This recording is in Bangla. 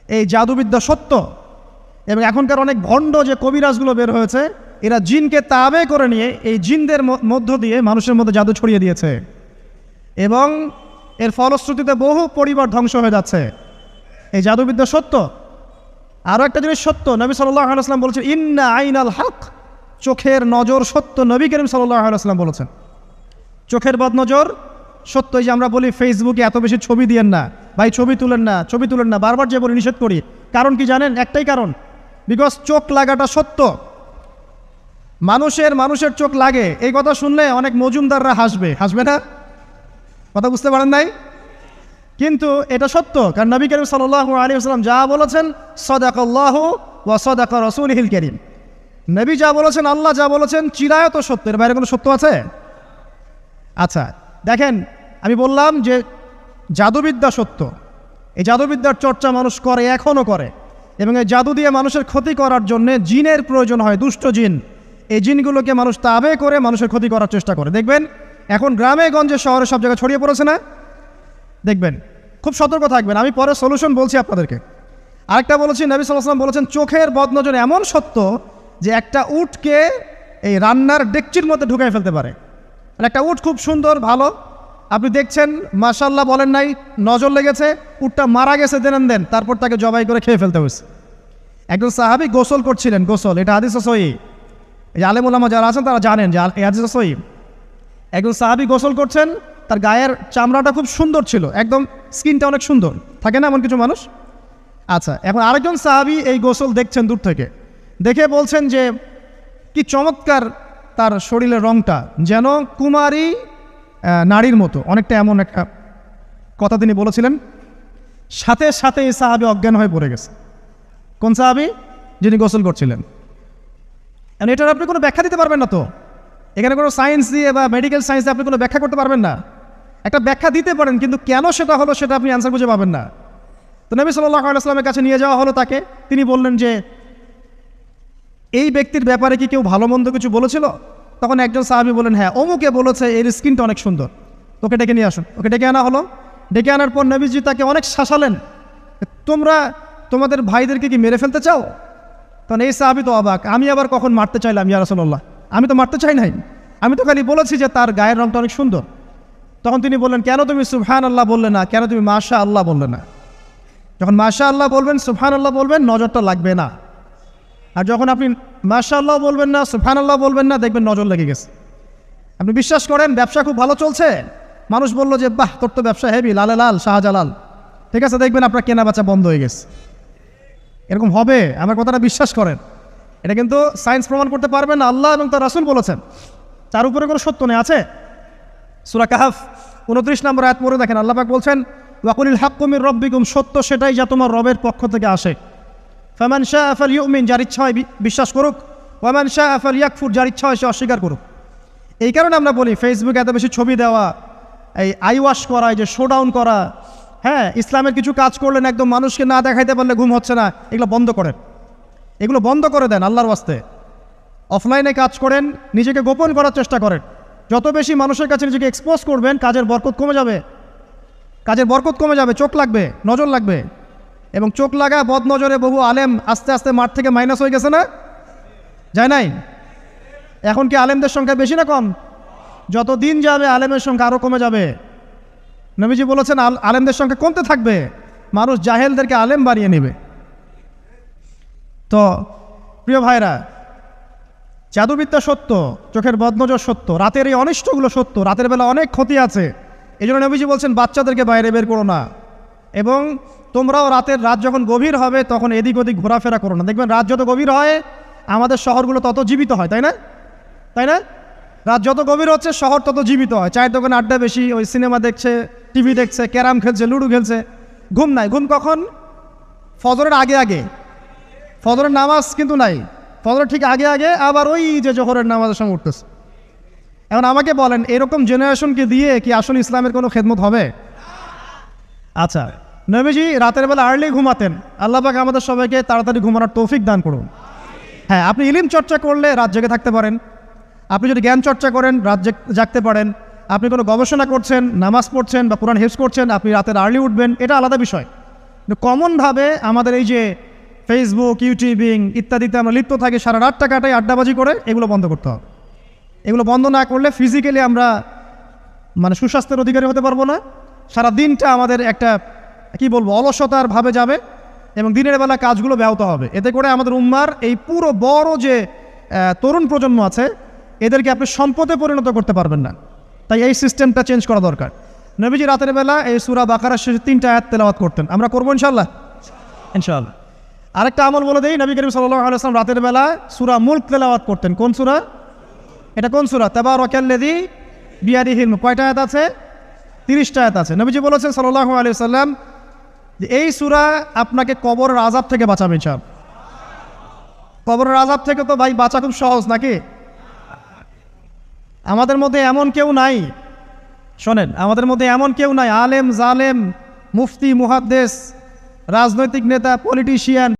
এই জাদুবিদ্যা সত্য। এবং এখনকার অনেক ভণ্ড যে কবিরাজগুলো বের হয়েছে, এরা জিনকে তাবে করে নিয়ে এই জিনদের মধ্য দিয়ে মানুষের মধ্যে জাদু ছড়িয়ে দিয়েছে, এবং এর ফলশ্রুতিতে বহু পরিবার ধ্বংস হয়ে যাচ্ছে। এই জাদুবিদ্যা সত্য। আরও একটা জিনিস সত্য, নবী সাল্লাল্লাহু আলাইহি ওয়াসাল্লাম বলেছেন, ইন্না আইনাল হক, চোখের নজর সত্য। নবী করিম সাল্লাল্লাহু আলাইহি ওয়াসাল্লাম বলেছেন চোখের বদনজর সত্য। এই যে আমরা বলি ফেসবুকে এত বেশি ছবি দিয়েন না ভাই, ছবি তুলেন না, বারবার যে বলি নিষেধ করি, কারণ কি জানেন? একটাই কারণ, বিকজ চোখ লাগাটা সত্য। মানুষের চোখ লাগে, এই কথা শুনলে অনেক মজুমদাররা হাসবে না? কথা বুঝতে পারেন নাই? কিন্তু এটা সত্য, কারণ নবী করিম সাল্লাল্লাহু আলাইহি ওয়াসাল্লাম যা বলেছেন, সাদাকাল্লাহু ওয়া সাদাকা রাসূলুহুল কারীম, নবী যা বলেছেন, আল্লাহ যা বলেছেন, চিরায়ত সত্য, এর বাইরে কোনো সত্য আছে? আচ্ছা দেখেন, আমি বললাম যে জাদুবিদ্যা সত্য। এই জাদুবিদ্যার চর্চা মানুষ করে, এখনও করে, এবং এই জাদু দিয়ে মানুষের ক্ষতি করার জন্যে জিনের প্রয়োজন হয়, দুষ্ট জিন। এই জিনগুলোকে মানুষ তাবে করে মানুষের ক্ষতি করার চেষ্টা করে। দেখবেন এখন গ্রামে গঞ্জে শহরে সব জায়গায় ছড়িয়ে পড়েছে না? দেখবেন, খুব সতর্ক থাকবেন। আমি পরে সলিউশন বলছি আপনাদেরকে। আরেকটা বলেছি, নবী সাল্লাল্লাহু আলাইহি ওয়াসাল্লাম বলেছেন চোখের বদনজর এমন সত্য যে একটা উটকে এই রান্নার ডেকচির মধ্যে ঢুকাই ফেলতে পারে। একটা উট খুব সুন্দর, ভালো, আপনি দেখছেন মাশাআল্লাহ বলেন নাই, নজর লেগেছে, উটটা মারা গেছে দেন, তারপর তাকে জবাই করে খেয়ে ফেলতে হয়েছে। একজন সাহাবী গোসল করছিলেন, গোসল, এটা হাদিস সহিহ, এই আলেম ওলামা যারা আছেন তারা জানেন যে এই হাদিস সহিহ। একজন সাহাবী গোসল করছেন, তার গায়ের চামড়াটা খুব সুন্দর ছিল, একদম স্কিনটা অনেক সুন্দর, থাকে না এমন কিছু মানুষ? আচ্ছা, এখন আরেকজন সাহাবী এই গোসল দেখছেন দূর থেকে, দেখে বলছেন যে কি চমৎকার তার শরীরের রংটা, যেন কুমারী নারীর মতো, অনেকটা এমন একটা কথা তিনি বলেছিলেন। সাথে সাথে এই সাহাবী অজ্ঞান হয়ে পড়ে গেছে। কোন সাহাবী? যিনি গোসল করছিলেন। এটার আপনি কোনো ব্যাখ্যা দিতে পারবেন না তো, এখানে কোনো সায়েন্স দিয়ে বা মেডিকেল সায়েন্স দিয়ে আপনি কোনো ব্যাখ্যা করতে পারবেন না। একটা ব্যাখ্যা দিতে পারেন, কিন্তু কেন সেটা হলো সেটা আপনি অ্যান্সার খুঁজে পাবেন না। তো নবী সাল্লাল্লাহু আলাইহি ওয়াসাল্লামের কাছে নিয়ে যাওয়া হলো তাকে। তিনি বললেন যে এই ব্যক্তির ব্যাপারে কি কেউ ভালো মন্দ কিছু বলেছিল? তখন একজন সাহাবী বলেন, হ্যাঁ, অমুকে বলেছে এর স্কিনটা অনেক সুন্দর, ওকে ডেকে নিয়ে আসুন। ওকে ডেকে আনা হলো। ডেকে আনার পর নবীজি তাকে অনেক শাসালেন, তোমরা তোমাদের ভাইদেরকে কি মেরে ফেলতে চাও? তখন এই সাহাবী তো অবাক, আমি আবার কখন মারতে চাইলাম ইয়া রাসূলুল্লাহ? আমি তো মারতে চাই নাই, আমি তো খালি বলেছি যে তার গায়ের রংটা অনেক সুন্দর। তখন তিনি বললেন, কেন তুমি সুবহানাল্লাহ বললে না, কেন তুমি মাশাআল্লাহ বললে না? যখন মাশাআল্লাহ বলবেন, সুবহানাল্লাহ বলবেন, নজরটা লাগবে না। আর যখন আপনি মাশাআল্লাহ বলবেন না, সুবহানাল্লাহ বলবেন না, দেখবেন নজর লেগে গেছে। আপনি বিশ্বাস করেন ব্যবসা খুব ভালো চলছে, মানুষ বলল যে বাহ তোর তো ব্যবসা হেভি, লালে লাল শাহজালাল, ঠিক আছে, দেখবেন আপনার কেনা বেচা বন্ধ হয়ে গেছে। এরকম হবে, আমার কথাটা বিশ্বাস করেন। এটা কিন্তু সায়েন্স প্রমাণ করতে পারবে না, আল্লাহ এবং তার রাসূল বলেছেন, তার উপরে কোনো সত্য নেই। আছে সূরা কাহফ 29 নম্বর আয়াত পড়ে দেখেন, আল্লাহ পাক বলছেন, ওয়াকুলিল হাক্কু মির রাব্বিকুম, সত্য সেটাই যা তোমার রবের পক্ষ থেকে আসে। ফামান শাআ ফালইউমিন, যার ইচ্ছা হয় বিশ্বাস করুক, ওয়ামান শাআ ফালইয়াকফুর, যার ইচ্ছা হয় সে অস্বীকার করুক। এই কারণে আমরা বলি ফেসবুকে এত বেশি ছবি দেওয়া, এই আই ওয়াশ করা, এই যে শোডাউন করা, হ্যাঁ, ইসলামের কিছু কাজ করলেন একদম মানুষকে না দেখাইতে পারলে ঘুম হচ্ছে না, এগুলো বন্ধ করেন, এগুলো বন্ধ করে দেন আল্লাহর ওয়াস্তে। অফলাইনে কাজ করেন, নিজেকে গোপন করার চেষ্টা করেন। যত বেশি মানুষের কাছে নিজেকে এক্সপোজ করবেন, কাজের বরকত কমে যাবে, চোখ লাগবে, নজর লাগবে। এবং চোখ লাগা বদ নজরে বহু আলেম আস্তে আস্তে মাঠ থেকে মাইনাস হয়ে গেছে না? যায় নাই? এখন কি আলেমদের সংখ্যা বেশি না কম? যত দিন যাবে আলেমের সংখ্যা আরও কমে যাবে। নবীজি বলেছেন আলেমদের সংখ্যা কমতে থাকবে, মানুষ জাহেলদেরকে আলেম বানিয়ে নেবে। তো প্রিয় ভাইরা, জাদুবিদ্যা সত্য, চোখের বদনজর সত্য, রাতের এই অনিষ্টগুলো সত্য, রাতের বেলা অনেক ক্ষতি আছে। এই জন্য নবীজি বলছেন বাচ্চাদেরকে বাইরে বের করো না, এবং তোমরাও রাত যখন গভীর হবে তখন এদিক ওদিক ঘোরাফেরা করো না। দেখবেন রাত যত গভীর হয় আমাদের শহরগুলো তত জীবিত হয়, তাই না? রাত যত গভীর হচ্ছে শহর তত জীবিত হয়। চায়ের দোকানে আড্ডা বেশি, ওই সিনেমা দেখছে, টিভি দেখছে, ক্যারাম খেলছে, লুডো খেলছে। ঘুম নাই। ঘুম কখন? ফজরের আগে। ফজরের নামাজ কিন্তু নাই, ফজরের ঠিক আগে, আবার ওই যে জোহরের নামাজের সময় উঠতেছে। এখন আমাকে বলেন, এরকম জেনারেশনকে দিয়ে কি আসলে ইসলামের কোনো খেদমত হবে? আচ্ছা, নবীজি রাতের বেলা আর্লি ঘুমাতেন। আল্লাহ পাক আমাদের সবাইকে তাড়াতাড়ি ঘুমানোর তৌফিক দান করুন। হ্যাঁ, আপনি ইলম চর্চা করলে রাত জেগে থাকতে পারেন, আপনি যদি জ্ঞান চর্চা করেন রাত জাগতে পারেন, আপনি কোনো গবেষণা করছেন, নামাজ পড়ছেন বা কোরআন হিফজ করছেন, আপনি রাতের আর্লি উঠবেন, এটা আলাদা বিষয়। কমনভাবে আমাদের এই যে ফেসবুক, ইউটিউবিং ইত্যাদিতে আমরা লিপ্ত থাকি, সারা রাতটা কাটাই আড্ডাবাজি করে, এগুলো বন্ধ করতে হবে। এগুলো বন্ধ না করলে ফিজিক্যালি আমরা মানে সুস্বাস্থ্যের অধিকারী হতে পারবো না। সারা দিনটা আমাদের একটা কি বলবো অলসতার ভাবে যাবে এবং দিনের বেলা কাজগুলো ব্যাহত হবে। এতে করে আমাদের উম্মার এই পুরো বড় যে তরুণ প্রজন্ম আছে এদেরকে আপনি সম্পদে পরিণত করতে পারবেন না। তাই এই সিস্টেমটা চেঞ্জ করা দরকার। নবীজি রাতের বেলা এই সূরা বাকারার শেষে 3টা আয়াত তেলাওয়াত করতেন, আমরা করবো ইনশাআল্লাহ। ইনশাআল্লাহ আরেকটা আমল বলে দেই, নবী করিম সাল্লাল্লাহু আলাইহি ওয়াসাল্লাম রাতের বেলা সূরা মুলক তেলাওয়াত করতেন। কোন সূরা এটা? কোন সূরা? তাবারাকাল্লাযী বিয়াদিহিল মুলক। কয়টা আয়াত আছে? 30টা আয়াত আছে। নবীজি বলেছেন সাল্লাল্লাহু আলাইহি ওয়াসাল্লাম যে এই সূরা আপনাকে কবরের আযাব থেকে বাঁচাবে ইনশাআল্লাহ। কবরের আযাব থেকে তো ভাই বাঁচা খুব সহজ নাকি? আমাদের মধ্যে এমন কেউ নাই, শোনেন, আমাদের মধ্যে এমন কেউ নাই আলেম জালেম মুফতি মুহাদ্দিস রাজনৈতিক নেতা পলিটিশিয়ান